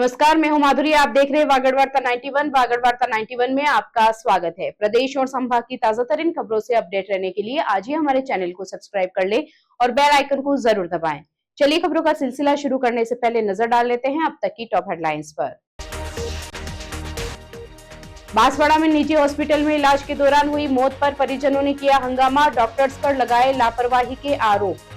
नमस्कार, मैं हूं माधुरी। आप देख रहे हैं वागड़ वार्ता 91। वागड़ वार्ता 91 में आपका स्वागत है। प्रदेश और संभाग की ताजा तरीन खबरों से अपडेट रहने के लिए आज ही हमारे चैनल को सब्सक्राइब कर ले और बेल आइकन को जरूर दबाएं। चलिए खबरों का सिलसिला शुरू करने से पहले नजर डाल लेते हैं अब तक की टॉप हेडलाइंस पर। बांसवाड़ा में निजी हॉस्पिटल में इलाज के दौरान हुई मौत पर परिजनों ने किया हंगामा, डॉक्टर्स पर लगाए लापरवाही के आरोप।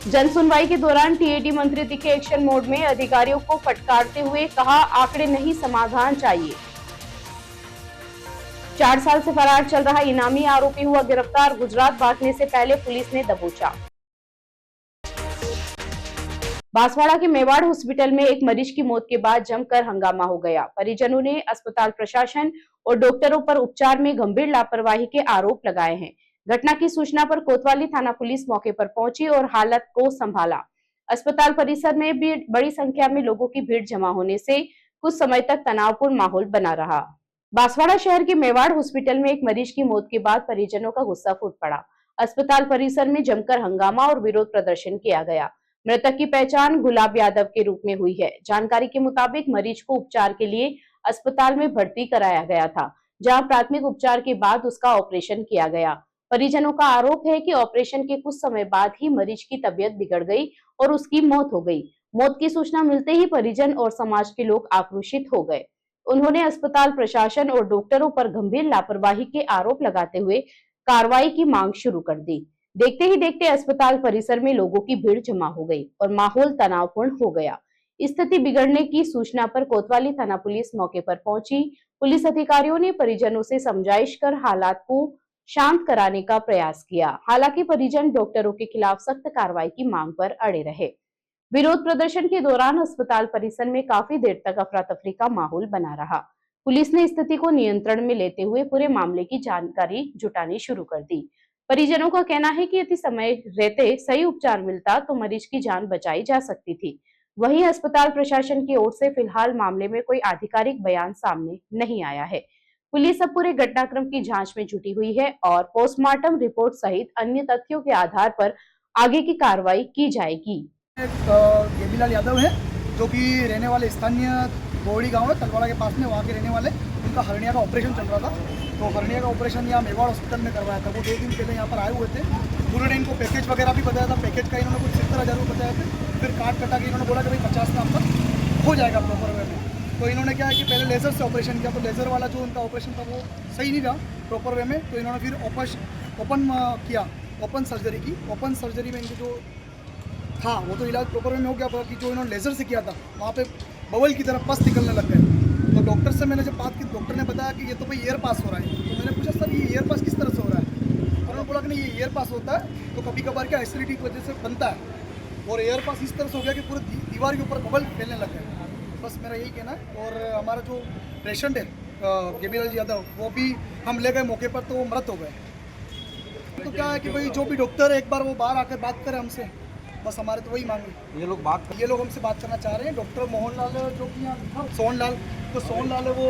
जन सुनवाई के दौरान टीएडी मंत्री दिखे एक्शन मोड में, अधिकारियों को फटकारते हुए कहा आंकड़े नहीं समाधान चाहिए। 4 साल से फरार चल रहा इनामी आरोपी हुआ गिरफ्तार, गुजरात भागने से पहले पुलिस ने दबोचा। बांसवाड़ा के मेवाड़ हॉस्पिटल में एक मरीज की मौत के बाद जमकर हंगामा हो गया। परिजनों ने अस्पताल प्रशासन और डॉक्टरों पर उपचार में गंभीर लापरवाही के आरोप लगाए हैं। घटना की सूचना पर कोतवाली थाना पुलिस मौके पर पहुंची और हालत को संभाला। अस्पताल परिसर में भी बड़ी संख्या में लोगों की भीड़ जमा होने से कुछ समय तक तनावपूर्ण माहौल बना रहा। बांसवाड़ा शहर के मेवाड़ हॉस्पिटल में एक मरीज की मौत के बाद परिजनों का गुस्सा फूट पड़ा। अस्पताल परिसर में जमकर हंगामा और विरोध प्रदर्शन किया गया। मृतक की पहचान गुलाब यादव के रूप में हुई है। जानकारी के मुताबिक मरीज को उपचार के लिए अस्पताल में भर्ती कराया गया था, जहां प्राथमिक उपचार के बाद उसका ऑपरेशन किया गया। परिजनों का आरोप है कि ऑपरेशन के कुछ समय बाद ही मरीज की तबीयत बिगड़ गई और उसकी मौत हो गई। मौत की सूचना मिलते ही परिजन और समाज के लोग आक्रोशित हो गए। उन्होंने अस्पताल प्रशासन और डॉक्टरों पर गंभीर लापरवाही के आरोप लगाते हुए कार्रवाई की मांग शुरू कर दी। देखते ही देखते अस्पताल परिसर में लोगों की भीड़ जमा हो गई और माहौल तनावपूर्ण हो गया। स्थिति बिगड़ने की सूचना पर कोतवाली थाना पुलिस मौके पर पहुंची। पुलिस अधिकारियों ने परिजनों से समझाइश कर हालात को शांत कराने का प्रयास किया। हालांकि परिजन डॉक्टरों के खिलाफ सख्त कार्रवाई की मांग पर अड़े रहे। विरोध प्रदर्शन के दौरान अस्पताल परिसर में काफी देर तक अफरा तफरी का माहौल बना रहा। पुलिस ने स्थिति को नियंत्रण में लेते हुए पूरे मामले की जानकारी जुटानी शुरू कर दी। परिजनों का कहना है कि यदि समय रहते सही उपचार मिलता तो मरीज की जान बचाई जा सकती थी। वहीं अस्पताल प्रशासन की ओर से फिलहाल मामले में कोई आधिकारिक बयान सामने नहीं आया है। पुलिस अब पूरे घटनाक्रम की जांच में जुटी हुई है और पोस्टमार्टम रिपोर्ट सहित अन्य तथ्यों के आधार पर आगे की कार्रवाई की जाएगी। गेबीलाल यादव है, जो कि रहने वाले स्थानीय गोड़ी गांव है, तलवाड़ा के पास में, वहाँ के रहने वाले। उनका हर्निया का ऑपरेशन चल रहा था, तो हर्निया का ऑपरेशन यहाँ मेवाड़ हॉस्पिटल में करवाया था। वो 2 दिन पहले यहाँ पर आए हुए थे। उन्होंने इनको पैकेज वगैरह भी बताया था। पैकेज का इन्होंने कुछ 70,000 रुपये बताया थे। फिर काट कटा के इन्होंने बोला कि भाई 50 का आपका हो जाएगा प्रॉपर वे में। तो इन्होंने क्या है कि पहले लेज़र से ऑपरेशन किया, तो लेज़र वाला जो उनका ऑपरेशन था वो सही नहीं रहा प्रॉपर वे में। तो इन्होंने फिर ओपन सर्जरी की। ओपन सर्जरी में इनके जो था वो तो इलाज प्रॉपर वे में हो गया, कि जो इन्होंने लेज़र से किया था वहाँ पे बबल की तरह पस निकलने लग गए। तो डॉक्टर से मैंने जब बात की, डॉक्टर ने बताया कि ये तो भाई एयर पास हो रहा है। तो मैंने पूछा सर ये एयर पास किस तरह से हो रहा है? उन्होंने बोला कि नहीं, ये एयर पास होता है तो कभी कभार क्या एसिडिटी की वजह से बनता है, और एयर पास इस तरह से हो गया कि पूरे दीवार के ऊपर बबल फैलने लग गए। बस मेरा यही कहना है। और हमारा जो पेशेंट है गेबीलाल यादव, वो भी हम ले गए मौके पर, तो वो मृत हो गए। तो क्या है कि भाई जो भी डॉक्टर है एक बार वो बाहर आकर बात करे हमसे, बस हमारे तो वही मांग है। ये लोग हमसे बात करना चाह रहे हैं। डॉक्टर मोहनलाल जो कि यहाँ सोहनलाल, तो सोहनलाल है वो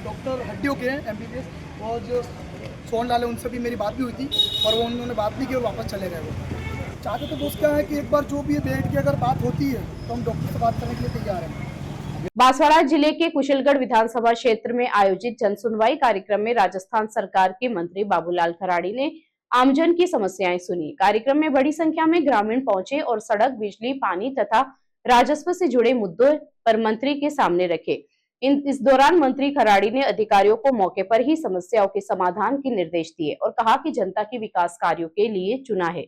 डॉक्टर हड्डियों के हैं, MBBS। और जो सोहनलाल है उनसे भी मेरी बात भी हुई थी, और वो उन्होंने बात नहीं की और वापस चले गए। वो चाहते तो दोस्त क्या है कि एक बार जो भी बैठ के अगर बात होती है तो हम डॉक्टर से बात करने के लिए तैयार हैं। बांसवाड़ा जिले के कुशलगढ़ विधानसभा क्षेत्र में आयोजित जनसुनवाई कार्यक्रम में राजस्थान सरकार के मंत्री बाबूलाल खराड़ी ने आमजन की समस्याएं सुनी। कार्यक्रम में बड़ी संख्या में ग्रामीण पहुंचे और सड़क, बिजली, पानी तथा राजस्व से जुड़े मुद्दों पर मंत्री के सामने रखे। इस दौरान मंत्री खराड़ी ने अधिकारियों को मौके पर ही समस्याओं के समाधान के निर्देश दिए और कहा कि जनता के विकास कार्यों के लिए चुना है,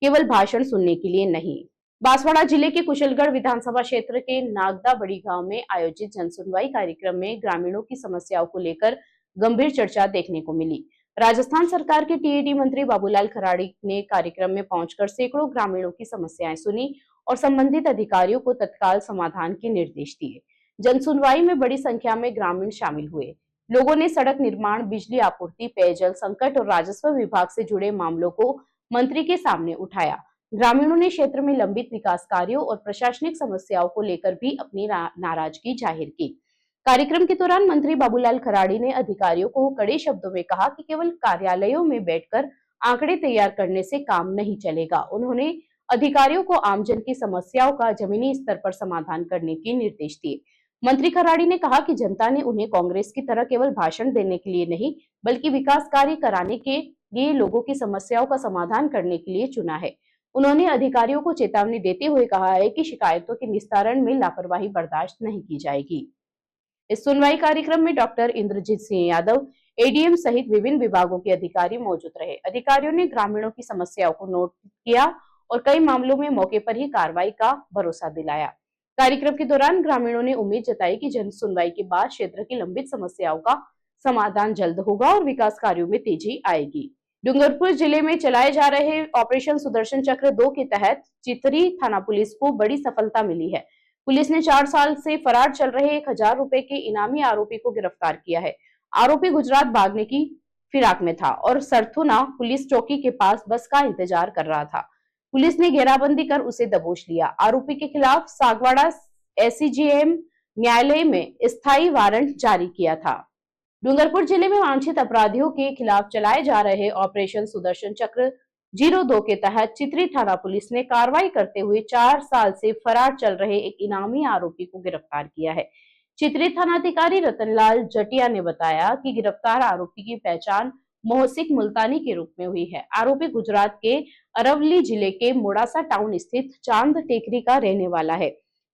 केवल भाषण सुनने के लिए नहीं। बांसवाड़ा जिले के कुशलगढ़ विधानसभा क्षेत्र के नागदा बड़ी गांव में आयोजित जनसुनवाई कार्यक्रम में ग्रामीणों की समस्याओं को लेकर गंभीर चर्चा देखने को मिली। राजस्थान सरकार के टीएडी मंत्री बाबूलाल खराड़ी ने कार्यक्रम में पहुंचकर सैकड़ों ग्रामीणों की समस्याएं सुनी और संबंधित अधिकारियों को तत्काल समाधान के निर्देश दिए। जनसुनवाई में बड़ी संख्या में ग्रामीण शामिल हुए। लोगों ने सड़क निर्माण, बिजली आपूर्ति, पेयजल संकट और राजस्व विभाग से जुड़े मामलों को मंत्री के सामने उठाया। ग्रामीणों ने क्षेत्र में लंबित विकास कार्यों और प्रशासनिक समस्याओं को लेकर भी अपनी नाराजगी जाहिर की। कार्यक्रम के दौरान मंत्री बाबूलाल खराड़ी ने अधिकारियों को कड़े शब्दों में कहा कि केवल कार्यालयों में बैठकर आंकड़े तैयार करने से काम नहीं चलेगा। उन्होंने अधिकारियों को आमजन की समस्याओं का जमीनी स्तर पर समाधान करने के निर्देश दिए। मंत्री खराड़ी ने कहा कि जनता ने उन्हें कांग्रेस की तरह केवल भाषण देने के लिए नहीं, बल्कि विकास कार्य कराने के लिए लोगों की समस्याओं का समाधान करने के लिए चुना है। उन्होंने अधिकारियों को चेतावनी देते हुए कहा है कि शिकायतों के निस्तारण में लापरवाही बर्दाश्त नहीं की जाएगी। इस सुनवाई कार्यक्रम में डॉक्टर इंद्रजीत सिंह यादव, एडीएम सहित विभिन्न विभागों के अधिकारी मौजूद रहे। अधिकारियों ने ग्रामीणों की समस्याओं को नोट किया और कई मामलों में मौके पर ही कार्रवाई का भरोसा दिलाया। कार्यक्रम के दौरान ग्रामीणों ने उम्मीद जताई कि जन सुनवाई के बाद क्षेत्र की लंबित समस्याओं का समाधान जल्द होगा और विकास कार्यों में तेजी आएगी। डूंगरपुर जिले में चलाए जा रहे ऑपरेशन सुदर्शन चक्र 2 के तहत चितरी थाना पुलिस को बड़ी सफलता मिली है। पुलिस ने 4 साल से फरार चल रहे 1000 रुपए के इनामी आरोपी को गिरफ्तार किया है। आरोपी गुजरात भागने की फिराक में था और सरथुना पुलिस चौकी के पास बस का इंतजार कर रहा था। पुलिस ने घेराबंदी कर उसे दबोच लिया। आरोपी के खिलाफ सागवाड़ा एसीजेएम न्यायालय में स्थायी वारंट जारी किया था। डूंगरपुर जिले में वांछित अपराधियों के खिलाफ चलाए जा रहे ऑपरेशन सुदर्शन चक्र 02 के तहत चितरी थाना पुलिस ने कार्रवाई करते हुए 4 साल से फरार चल रहे एक इनामी आरोपी को गिरफ्तार किया है। चितरी थानाधिकारी रतनलाल जटिया ने बताया कि गिरफ्तार आरोपी की पहचान मोहसिक मुल्तानी के रूप में हुई है। आरोपी गुजरात के अरवली जिले के मोड़ासा टाउन स्थित चांद टेकरी का रहने वाला है।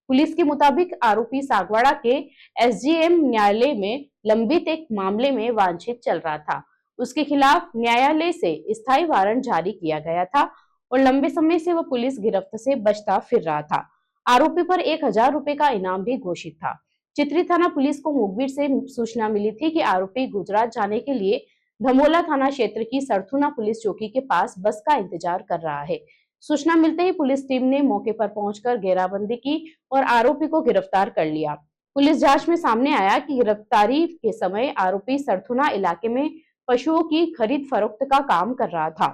पुलिस के मुताबिक आरोपी सागवाड़ा के एसजीएम न्यायालय में लंबित एक मामले में वांछित चल रहा था। उसके खिलाफ न्यायालय से स्थायी वारंट जारी किया गया था और लंबे समय से वह पुलिस गिरफ्त से बचता फिर रहा था। आरोपी पर 1000 रुपए का इनाम भी घोषित था। चितरी थाना पुलिस को मुखबिर से सूचना मिली थी कि आरोपी गुजरात जाने के लिए धमोला थाना क्षेत्र की सरथुना पुलिस चौकी के पास बस का इंतजार कर रहा है। सूचना मिलते ही पुलिस टीम ने मौके पर पहुंचकर घेराबंदी की और आरोपी को गिरफ्तार कर लिया। पुलिस जांच में सामने आया कि गिरफ्तारी के समय आरोपी सरथुना इलाके में पशुओं की खरीद फरोख्त का काम कर रहा था।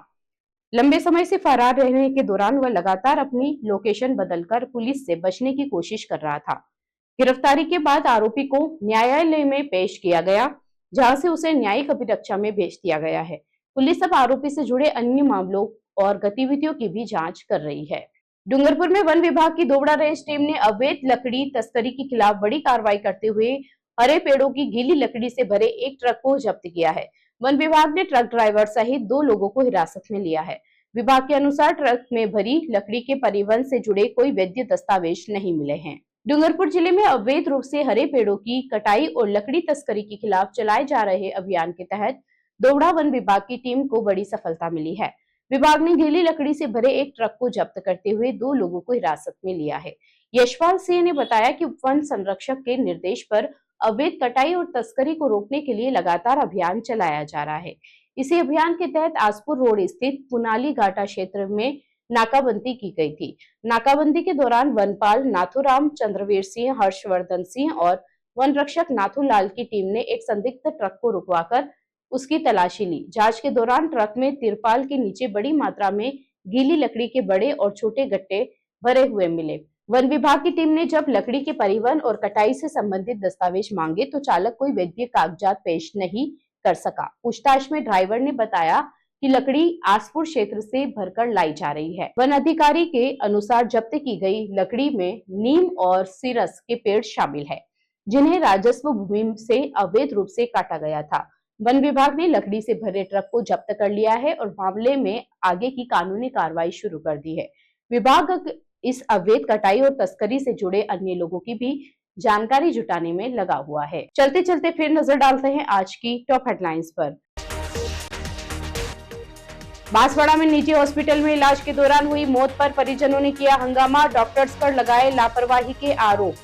लंबे समय से फरार रहने के दौरान वह लगातार अपनी लोकेशन बदलकर पुलिस से बचने की कोशिश कर रहा था। गिरफ्तारी के बाद आरोपी को न्यायालय में पेश किया गया, जहां से उसे न्यायिक अभिरक्षा में भेज दिया गया है। पुलिस अब आरोपी से जुड़े अन्य मामलों और गतिविधियों की भी जांच कर रही है। डूंगरपुर में वन विभाग की दोबड़ा रेंज टीम ने अवैध लकड़ी तस्करी के खिलाफ बड़ी कार्रवाई करते हुए हरे पेड़ों की गीली लकड़ी से भरे एक ट्रक को जब्त किया है। वन विभाग ने ट्रक ड्राइवर सहित 2 लोगों को हिरासत में लिया है। विभाग के अनुसार ट्रक में भरी लकड़ी के परिवहन से जुड़े कोई वैध दस्तावेज नहीं मिले हैं। डूंगरपुर जिले में अवैध रूप से हरे पेड़ों की कटाई और लकड़ी तस्करी के खिलाफ चलाए जा रहे अभियान के तहत दोबड़ा वन विभाग की टीम को बड़ी सफलता मिली है। विभाग ने गीली लकड़ी से भरे एक ट्रक को जब्त करते हुए 2 लोगों को हिरासत में लिया है। यशपाल सिंह ने बताया कि वन संरक्षक के निर्देश पर अवैध कटाई और तस्करी को रोकने के लिए लगातार अभियान चलाया जा रहा है। इसी अभियान के तहत आसपुर रोड स्थित पुनाली घाटा क्षेत्र में नाकाबंदी की गई थी। नाकाबंदी के दौरान वनपाल नाथूराम, चंद्रवीर सिंह, हर्षवर्धन सिंह और वन रक्षक नाथूलाल की टीम ने एक संदिग्ध ट्रक को रुकवाकर उसकी तलाशी ली। जांच के दौरान ट्रक में तिरपाल के नीचे बड़ी मात्रा में गीली लकड़ी के बड़े और छोटे गट्टे भरे हुए मिले। वन विभाग की टीम ने जब लकड़ी के परिवहन और कटाई से संबंधित दस्तावेज मांगे तो चालक कोई वैध कागजात पेश नहीं कर सका। पूछताछ में ड्राइवर ने बताया कि लकड़ी आसपुर क्षेत्र से भरकर लाई जा रही है। वन अधिकारी के अनुसार जब्त की गई लकड़ी में नीम और सीरस के पेड़ शामिल है, जिन्हें राजस्व भूमि से अवैध रूप से काटा गया था। वन विभाग ने लकड़ी से भरे ट्रक को जब्त कर लिया है और मामले में आगे की कानूनी कार्रवाई शुरू कर दी है। विभाग इस अवैध कटाई और तस्करी से जुड़े अन्य लोगों की भी जानकारी जुटाने में लगा हुआ है। चलते चलते फिर नजर डालते हैं आज की टॉप हेडलाइंस पर। बांसवाड़ा में निजी हॉस्पिटल में इलाज के दौरान हुई मौत पर परिजनों ने किया हंगामा, डॉक्टर्स पर लगाए लापरवाही के आरोप।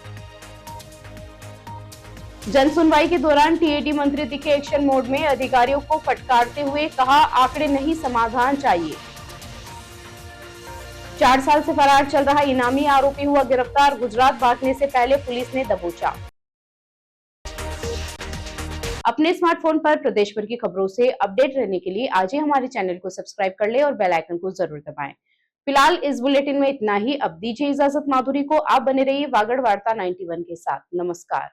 जन सुनवाई के दौरान टीएडी मंत्री दिखे एक्शन मोड में, अधिकारियों को फटकारते हुए कहा आंकड़े नहीं समाधान चाहिए। 4 साल से फरार चल रहा इनामी आरोपी हुआ गिरफ्तार, गुजरात भागने से पहले पुलिस ने दबोचा। अपने स्मार्टफोन पर प्रदेश भर की खबरों से अपडेट रहने के लिए आज ही हमारे चैनल को सब्सक्राइब कर ले और बेल आइकन को जरूर दबाएं। फिलहाल इस बुलेटिन में इतना ही। अब दीजिए इजाजत माधुरी को। आप बने रहिए वागड़ वार्ता 91 के साथ। नमस्कार।